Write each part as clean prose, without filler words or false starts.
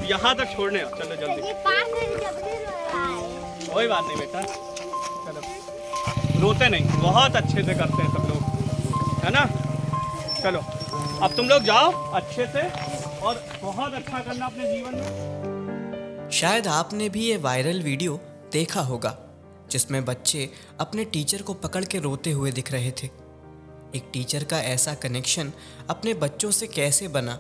यहाँ तक छोड़ने आओ, चलो जल्दी। कोई बात नहीं बेटा, चलो रोते नहीं, बहुत अच्छे से करते हैं सब लोग, है ना। चलो अब तुम लोग जाओ अच्छे से और बहुत अच्छा करना अपने जीवन में। शायद आपने भी ये वायरल वीडियो देखा होगा जिसमें बच्चे अपने टीचर को पकड़ के रोते हुए दिख रहे थे। एक टीचर का ऐसा कनेक्शन अपने बच्चों से कैसे बना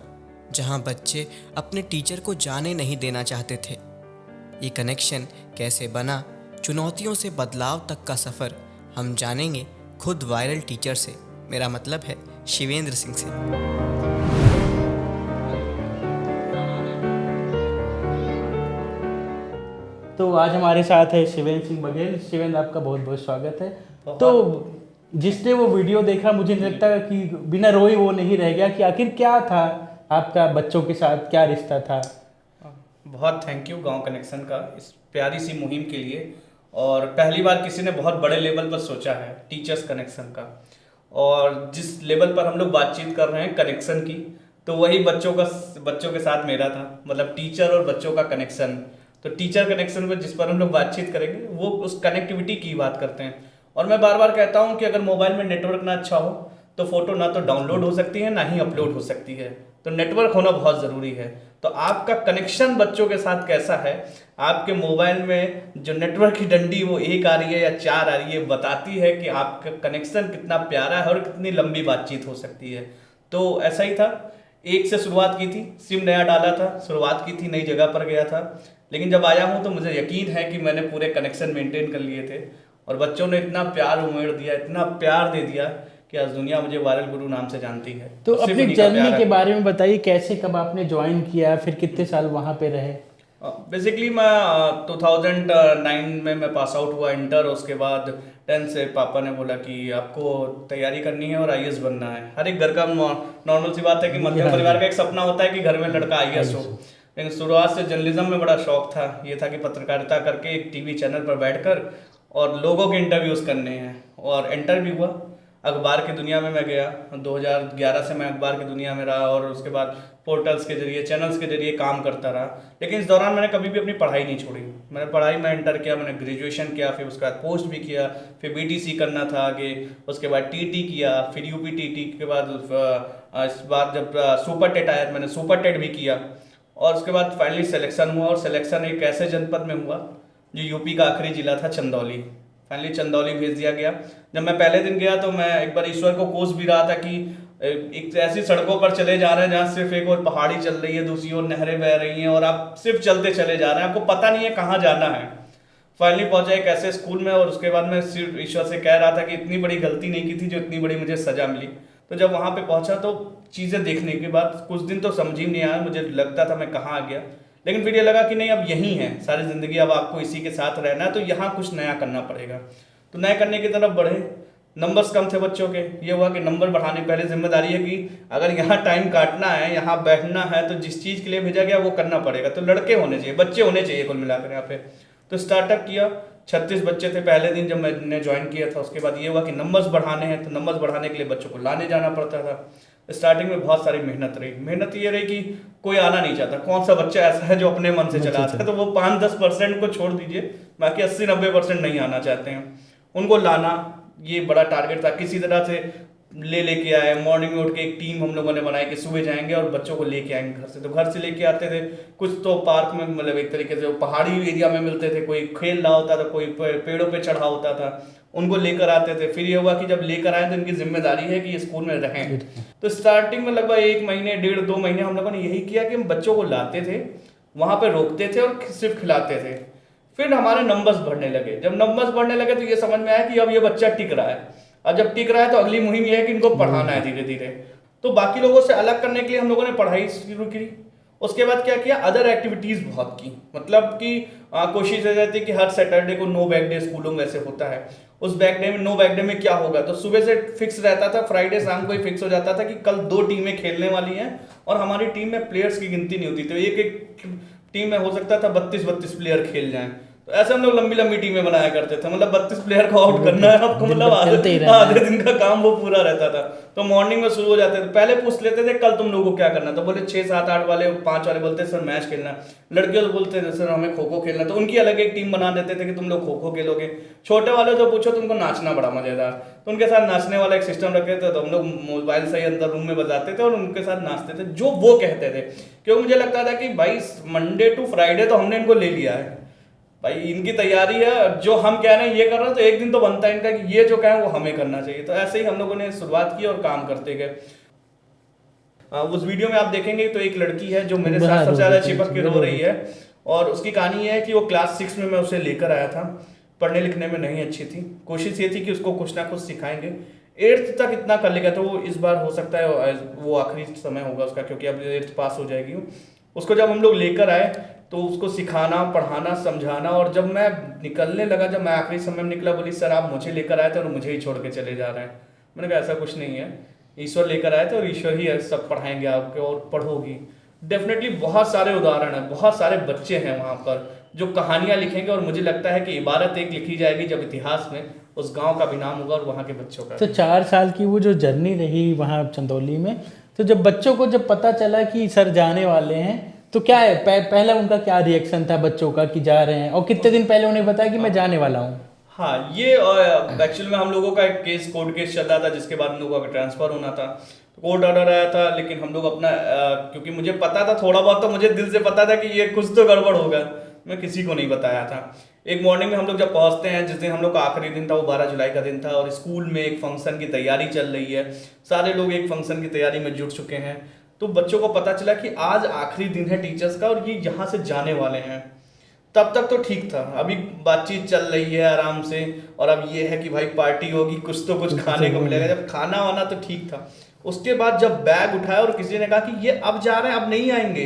जहां बच्चे अपने टीचर को जाने नहीं देना चाहते थे। ये कनेक्शन कैसे बना, चुनौतियों से बदलाव तक का सफ़र हम जानेंगे खुद वायरल टीचर से, मेरा मतलब है शिवेंद्र सिंह से। तो आज हमारे साथ है शिवेंद्र सिंह बघेल। शिवेंद्र, आपका बहुत बहुत स्वागत है। तो जिसने वो वीडियो देखा, मुझे नहीं लगता कि बिना रोए वो नहीं रह गया कि आखिर क्या था आपका बच्चों के साथ, क्या रिश्ता था। बहुत थैंक यू गांव कनेक्शन का इस प्यारी सी मुहिम के लिए। और पहली बार किसी ने बहुत बड़े लेवल पर सोचा है टीचर्स कनेक्शन का, और जिस लेवल पर हम लोग बातचीत कर रहे हैं कनेक्शन की, तो वही बच्चों के साथ मेरा था, मतलब टीचर और बच्चों का कनेक्शन। तो टीचर कनेक्शन में जिस पर हम लोग बातचीत करेंगे वो उस कनेक्टिविटी की बात करते हैं। और मैं बार बार कहता हूँ कि अगर मोबाइल में नेटवर्क ना अच्छा हो तो फोटो ना तो डाउनलोड हो सकती है ना ही अपलोड हो सकती है, तो नेटवर्क होना बहुत ज़रूरी है। तो आपका कनेक्शन बच्चों के साथ कैसा है, आपके मोबाइल में जो नेटवर्क की डंडी वो 1 आ रही है या 4 आ रही है, बताती है कि आपका कनेक्शन कितना प्यारा है और कितनी लंबी बातचीत हो सकती है। तो ऐसा ही था, एक से शुरुआत की थी, सिम नया डाला था, शुरुआत की थी, नई जगह पर गया था, लेकिन जब आया हूँ तो मुझे यकीन है कि मैंने पूरे कनेक्शन मेंटेन कर लिए थे। और बच्चों ने इतना प्यार उमेड़ दिया, इतना प्यार दे दिया कि आज दुनिया मुझे वायरल गुरु नाम से जानती है। तो अपनी जर्नी के बारे में बताइए, कैसे कब आपने ज्वाइन किया, फिर कितने साल वहाँ पे रहे। बेसिकली मैं 2009 में मैं पास आउट हुआ इंटर। उसके बाद 10 से पापा ने बोला कि आपको तैयारी करनी है और आईएएस बनना है। हर एक घर का नॉर्मल सी बात है कि मध्यम परिवार का एक सपना होता है कि घर में लड़का आईएएस हो। लेकिन शुरुआत से जर्नलिज्म में बड़ा शौक था, ये था कि पत्रकारिता करके एक टीवी चैनल पर बैठकर और लोगों के इंटरव्यूज़ करने हैं। और इंटरव्यू हुआ, अखबार की दुनिया में मैं गया। 2011 से मैं अखबार की दुनिया में रहा और उसके बाद पोर्टल्स के जरिए, चैनल्स के जरिए काम करता रहा। लेकिन इस दौरान मैंने कभी भी अपनी पढ़ाई नहीं छोड़ी। मैंने पढ़ाई में इंटर किया, मैंने ग्रेजुएशन किया, फिर उसके बाद पोस्ट भी किया, फिर बीटीसी करना था आगे, उसके बाद टीटी किया, फिर यूपी टीटी के बाद इस बार जब सुपर टेट आया मैंने सुपर टेट भी किया। और उसके बाद फाइनली सिलेक्शन हुआ, और सिलेक्शन एक ऐसे जनपद में हुआ जो यूपी का आखिरी जिला था, चंदौली। फाइनली चंदौली भेज दिया गया। जब मैं पहले दिन गया तो मैं एक बार ईश्वर को कोस भी रहा था कि एक ऐसी सड़कों पर चले जा रहे हैं जहाँ सिर्फ एक और पहाड़ी चल रही है, दूसरी ओर नहरें बह रही हैं और आप सिर्फ चलते चले जा रहे हैं, आपको पता नहीं है कहाँ जाना है। फाइनली पहुंचा एक ऐसे स्कूल में, और उसके बाद मैं सिर्फ ईश्वर से कह रहा था कि इतनी बड़ी गलती नहीं की थी जो इतनी बड़ी मुझे सजा मिली। तो जब वहाँ पे पहुंचा तो चीज़ें देखने के बाद कुछ दिन तो समझ ही नहीं आया, मुझे लगता था मैं कहाँ आ गया। लेकिन फिर ये लगा कि नहीं, अब यहीं है सारी ज़िंदगी, अब आपको इसी के साथ रहना है, तो यहाँ कुछ नया करना पड़ेगा। तो नया करने की तरफ बढ़े। नंबर्स कम थे बच्चों के, ये हुआ कि नंबर बढ़ाने, पहले जिम्मेदारी है कि अगर यहाँ टाइम काटना है, यहाँ बैठना है, तो जिस चीज़ के लिए भेजा गया वो करना पड़ेगा। तो लड़के होने चाहिए, बच्चे होने चाहिए कुल मिलाकर यहाँ पे। तो स्टार्टअप किया, 36 बच्चे थे पहले दिन जब मैंने ज्वाइन किया था। उसके बाद ये हुआ कि नंबर्स बढ़ाने हैं, तो नंबर्स बढ़ाने के लिए बच्चों को लाने जाना पड़ता था। स्टार्टिंग में बहुत सारी मेहनत रही। मेहनत ये रही कि कोई आना नहीं चाहता। कौन सा बच्चा ऐसा है जो अपने मन से चला आता है, तो वो 5-10% को छोड़ दीजिए, बाकी 80-90% नहीं आना चाहते हैं। उनको लाना ये बड़ा टारगेट था। किसी तरह से लेके आए, मॉर्निंग में उठ के एक टीम हम लोगों ने बनाई कि सुबह जाएंगे और बच्चों को लेके आएंगे घर से। तो घर से लेके आते थे, कुछ तो पार्क में, मतलब एक तरीके से पहाड़ी एरिया में मिलते थे, कोई खेल रहा होता था, कोई पेड़ों पे चढ़ा होता था, उनको लेकर आते थे। फिर ये हुआ कि जब लेकर आए तो इनकी जिम्मेदारी है कि ये स्कूल में रहें। तो स्टार्टिंग में लगभग 1 महीने, 1.5-2 महीने हम लोगों ने यही किया कि हम बच्चों को लाते थे, वहाँ पर रोकते थे और सिर्फ खिलाते थे। फिर हमारे नंबर्स बढ़ने लगे। जब नंबर्स बढ़ने लगे तो ये समझ में आया कि अब ये बच्चा टिक रहा है, और जब टिक रहा है तो अगली मुहिम ये है कि इनको पढ़ाना है धीरे धीरे। तो बाकी लोगों से अलग करने के लिए हम लोगों ने पढ़ाई शुरू की। उसके बाद क्या किया, अदर एक्टिविटीज़ बहुत की। मतलब कि कोशिश रहती है कि हर सैटरडे को नो बैग डे स्कूलों में ऐसे होता है। उस बैग डे में, नो बैग डे में क्या होगा, तो सुबह से फिक्स रहता था, फ्राइडे शाम को ही फिक्स हो जाता था कि कल 2 टीमें खेलने वाली हैं, और हमारी टीम में प्लेयर्स की गिनती नहीं होती। तो एक टीम में हो सकता था 32-32 प्लेयर खेल जाएं। तो ऐसे हम लोग लंबी लंबी टीमें बनाया करते थे, मतलब 32 प्लेयर को आउट करना है आपको, दिन मतलब भर चलते ही रहना है। आधे दिन का काम वो पूरा रहता था। तो मॉर्निंग में शुरू हो जाते थे, पहले पूछ लेते थे कल तुम लोगों को क्या करना, तो बोले 6 7 8 वाले 5 वाले बोलते सर मैच खेलना है, लड़कियों तो बोलते थे सर हमें खो खो खेलना, तो उनकी अलग एक टीम बना देते थे कि तुम लोग खो खो खेलोगे। छोटे वाले जो पूछो तुमको नाचना बड़ा मजेदार, तो उनके साथ नाचने वाला एक सिस्टम रखे थे, तो हम लोग मोबाइल से ही अंदर रूम में बजाते थे और उनके साथ नाचते थे जो वो कहते थे, क्योंकि मुझे लगता था कि भाई मंडे टू फ्राइडे तो हमने इनको ले लिया है, भाई इनकी तैयारी है, जो हम कह रहे हैं ये कर रहे हैं, तो एक दिन तो बनता है इनका कि ये जो कहें वो हमें करना चाहिए। तो ऐसे ही हम लोगों ने शुरुआत की और काम करते गए। उस वीडियो में आप देखेंगे तो एक लड़की है जो मेरे साथ सबसे ज्यादा चिपक के रो रही है, और उसकी कहानी ये है कि वो क्लास 6 में मैं उसे लेकर आया था, पढ़ने लिखने में नहीं अच्छी थी, कोशिश ये थी कि उसको कुछ ना कुछ सिखाएंगे, 8th तक इतना कर लेगा, तो वो इस बार हो सकता है वो आखिरी समय होगा उसका, क्योंकि अब 8th पास हो जाएगी। उसको जब हम लोग लेकर आए तो उसको सिखाना, पढ़ाना, समझाना, और जब मैं निकलने लगा, जब मैं आखिरी समय में निकला, बोली सर आप मुझे लेकर आए थे और मुझे ही छोड़ के चले जा रहे हैं। मैंने कहा ऐसा कुछ नहीं है, ईश्वर लेकर आए थे और ईश्वर ही सब पढ़ाएंगे आपके और पढ़ोगी। डेफिनेटली बहुत सारे उदाहरण हैं, बहुत सारे बच्चे हैं वहाँ पर जो कहानियाँ लिखेंगे, और मुझे लगता है कि इबारत एक लिखी जाएगी जब इतिहास में उस गांव का भी नाम होगा और वहाँ के बच्चों का। तो 4 साल की वो जो जर्नी रही वहाँ चंदौली में, तो जब बच्चों को जब पता चला कि सर जाने वाले हैं, तो क्या है पहला उनका क्या रिएक्शन था बच्चों का कि जा रहे हैं, और कितने दिन पहले उन्हें बताया कि मैं जाने वाला हूँ? हाँ, ये एक्चुअल में हम लोगों का एक कोर्ट केस चल रहा था, जिसके बाद हम लोगों का ट्रांसफर होना था, तो कोर्ट ऑर्डर आया था, लेकिन हम लोग अपना क्योंकि मुझे पता था थोड़ा बहुत, तो मुझे दिल से पता था कि ये कुछ तो गड़बड़ होगा, मैं किसी को नहीं बताया था। एक मॉर्निंग में हम लोग जब पहुंचते हैं, जिस दिन हम लोग का आखिरी दिन था वो 12 जुलाई का दिन था, और स्कूल में एक फंक्शन की तैयारी चल रही है, सारे लोग एक फंक्शन की तैयारी में जुट चुके हैं, तो बच्चों को पता चला कि आज आखिरी दिन है टीचर्स का और ये यहाँ से जाने वाले हैं। तब तक तो ठीक था, अभी बातचीत चल रही है आराम से, और अब ये है कि भाई पार्टी होगी, कुछ तो कुछ खाने को मिलेगा, जब खाना वाना तो ठीक था। उसके बाद जब बैग उठाया और किसी ने कहा कि ये अब जा रहे हैं, अब नहीं आएंगे,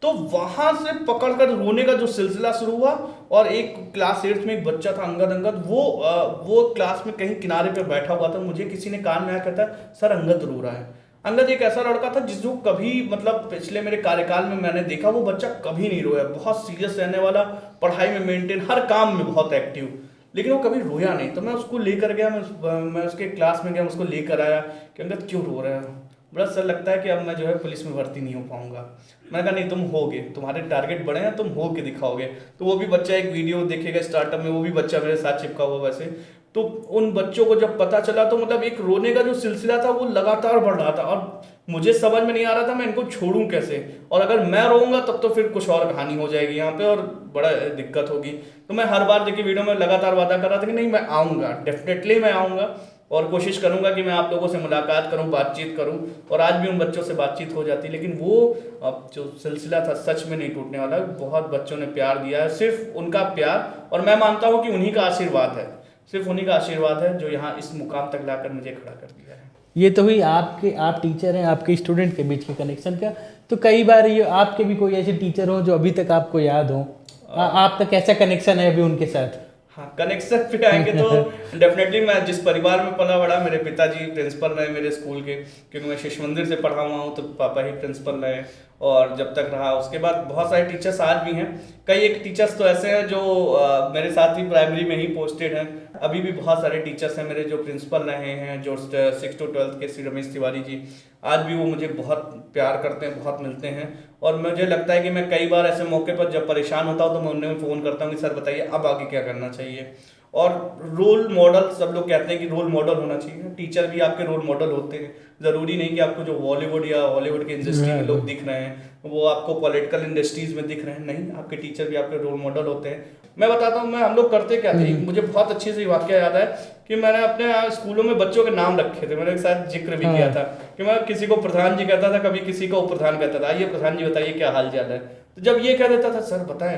तो वहां से पकड़कर रोने का जो सिलसिला शुरू हुआ। और एक क्लास 8 में एक बच्चा था अंगद, वो क्लास में कहीं किनारे पे बैठा हुआ था, मुझे किसी ने कान में आया, कहता सर अंगद रो रहा है। अंगद एक ऐसा लड़का था जिसको कभी, मतलब पिछले मेरे कार्यकाल में मैंने देखा, वो बच्चा कभी नहीं रोया, बहुत सीरियस रहने वाला, पढ़ाई में मेंटेन, हर काम में बहुत एक्टिव, लेकिन वो कभी रोया नहीं। तो मैं उसको लेकर गया, मैं उसके क्लास में गया, उसको लेकर आया कि अंगद क्यों रो रहा है, बड़ा सर लगता है कि अब मैं जो है पुलिस में भर्ती नहीं हो पाऊंगा। मैंने कहा नहीं, तुम होगे, तुम्हारे टारगेट बड़े हैं, तुम हो के दिखाओगे। तो वो भी बच्चा एक वीडियो देखेगा स्टार्टअप में, वो भी बच्चा मेरे साथ चिपका हुआ वैसे। तो उन बच्चों को जब पता चला, तो मतलब एक रोने का जो सिलसिला था वो लगातार बढ़ रहा था, और मुझे समझ में नहीं आ रहा था मैं इनको छोड़ूं कैसे, और अगर मैं रोऊंगा तब तो फिर कुछ और कहानी हो जाएगी यहाँ पे और बड़ा दिक्कत होगी। तो मैं हर बार देखिए वीडियो में लगातार वादा कर रहा था कि नहीं मैं आऊँगा, डेफिनेटली मैं आऊँगा, और कोशिश करूंगा कि मैं आप लोगों से मुलाकात करूं, बातचीत करूं, और आज भी उन बच्चों से बातचीत हो जाती। लेकिन वो अब जो सिलसिला था सच में नहीं टूटने वाला, बहुत बच्चों ने प्यार दिया है, सिर्फ उनका प्यार, और मैं मानता हूं कि उन्हीं का आशीर्वाद है, सिर्फ उन्हीं का आशीर्वाद है जो यहाँ इस मुकाम तक लाकर मुझे खड़ा कर दिया है। ये तो हुई आप टीचर हैं, आपके स्टूडेंट के बीच के कनेक्शन का। तो कई बार ये आपके भी कोई ऐसे टीचर हो जो अभी तक आपको याद हो, आपका कैसा कनेक्शन है अभी उनके साथ? हाँ, कनेक्शन पे आएंगे तो डेफिनेटली मैं जिस परिवार में पला बड़ा, मेरे पिताजी प्रिंसिपल रहे मेरे स्कूल के, क्योंकि मैं शिशु मंदिर से पढ़ा हुआ हूँ, तो पापा ही प्रिंसिपल रहे, और जब तक रहा। उसके बाद बहुत सारे टीचर्स आज भी हैं, कई एक टीचर्स तो ऐसे हैं जो मेरे साथ ही प्राइमरी में ही पोस्टेड हैं। अभी भी बहुत सारे टीचर्स हैं मेरे जो प्रिंसिपल रहे हैं, जो 6 to 12 के श्री रमेश तिवारी जी, आज भी वो मुझे बहुत प्यार करते हैं, बहुत मिलते हैं। और मुझे लगता है कि मैं कई बार ऐसे मौके पर जब परेशान होता हूँ तो मैं उन्हें फ़ोन करता हूँ कि सर बताइए अब आगे क्या करना चाहिए। और रोल मॉडल, सब लोग कहते हैं कि रोल मॉडल होना चाहिए, टीचर भी आपके रोल मॉडल होते हैं। ज़रूरी नहीं कि आपको जो बॉलीवुड या हॉलीवुड के इंडस्ट्री में लोग दिख रहे हैं वो आपको पॉलिटिकल इंडस्ट्रीज में दिख रहे हैं, नहीं, आपके टीचर भी आपके रोल मॉडल होते हैं। मैं बताता हूँ हम लोग करते क्या थे, मुझे बहुत अच्छे से वाक्य याद है कि मैंने अपने स्कूलों में बच्चों के नाम रखे थे, मैंने एक साथ जिक्र भी किया था कि मैं किसी को प्रधान जी कहता था, कभी किसी को उपप्रधान कहता था, आइए प्रधान जी बताइए क्या हाल चाल है। तो जब ये कह देता था सर बताएं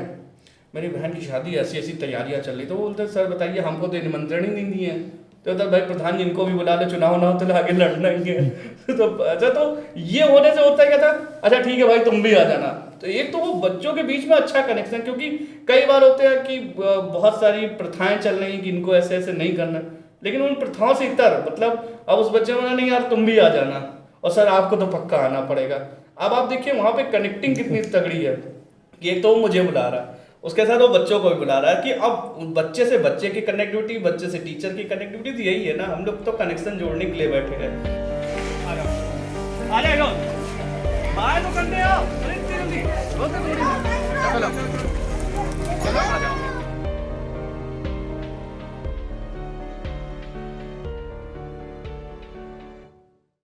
मेरी बहन की शादी ऐसी ऐसी तैयारियां चल रही, तो बोलते सर बताइए हमको तो निमंत्रण ही नहीं दिए, तो तब भाई प्रधान जी इनको भी बुला लो, चुनाव ना हो तो आगे लड़ना ही है। तो अच्छा, तो ये होने से होता है क्या था, अच्छा ठीक है भाई तुम भी आ जाना। तो एक तो वो बच्चों के बीच में अच्छा कनेक्शन, क्योंकि कई बार होते हैं कि बहुत सारी प्रथाएं चल रही हैं कि इनको ऐसे ऐसे नहीं करना, लेकिन उन प्रथाओं से इतर, मतलब अब उस बच्चे में नहीं यार तुम भी आ जाना, और सर आपको तो पक्का आना पड़ेगा। अब आप देखिए वहाँ पे कनेक्टिंग कितनी तगड़ी है कि एक तो वो मुझे बुला रहा है, उसके साथ वो बच्चों को भी बुला रहा है कि अब बच्चे से बच्चे की कनेक्टिविटी, बच्चे से टीचर की कनेक्टिविटी, तो यही है ना, हम लोग तो कनेक्शन जोड़ने के लिए बैठे हैं। आ जाओ, बाय तो करने आओ।